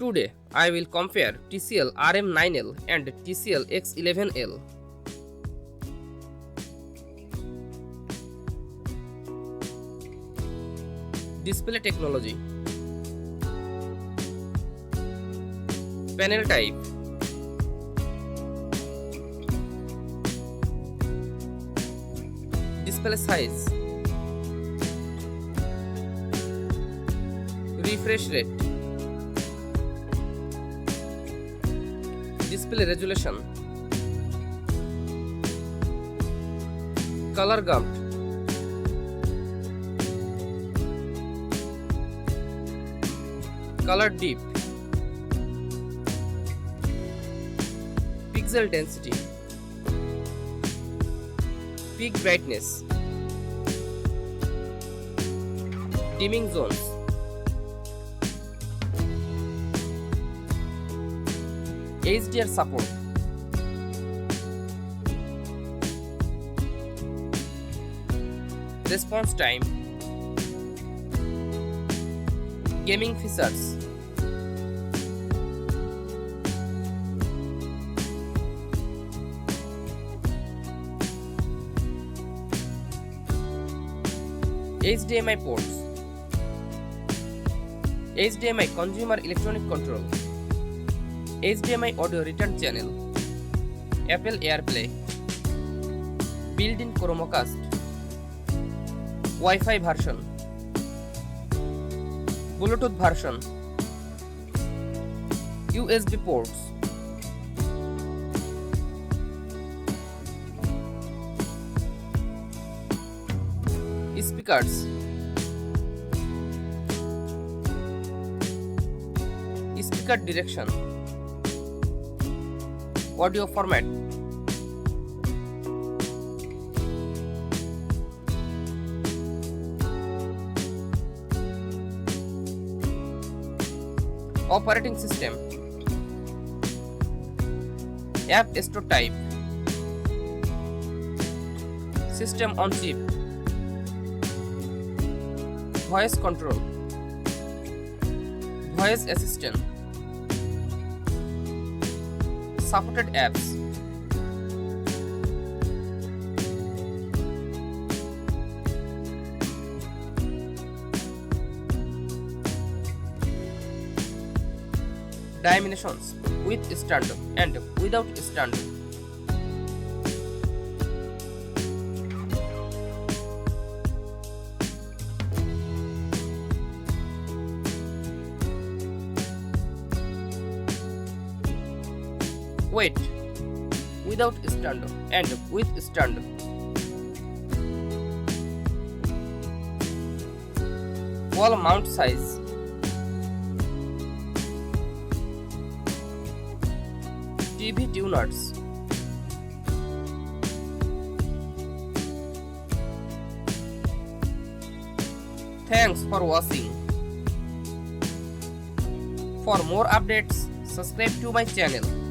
Today, I will compare TCL RM9L and TCL X11L. Display technology. Panel type. Display size. Refresh rate. Display resolution. Color gamut. Color deep. Pixel density. Peak brightness. Dimming zones. HDR support. Response time. Gaming features. HDMI ports. HDMI consumer electronic control. HDMI audio return channel. Apple AirPlay. Built-in Chromecast. Wi-Fi version. Bluetooth version. USB ports. Speakers. Speaker direction. Audio format. Operating system. App Store type. System on chip. Voice control. Voice assistant. Supported apps. Dimensions with stand and without stand. Weight without stand and with stand. Wall mount size. TV tuners. Thanks for watching. For more updates, subscribe to my channel.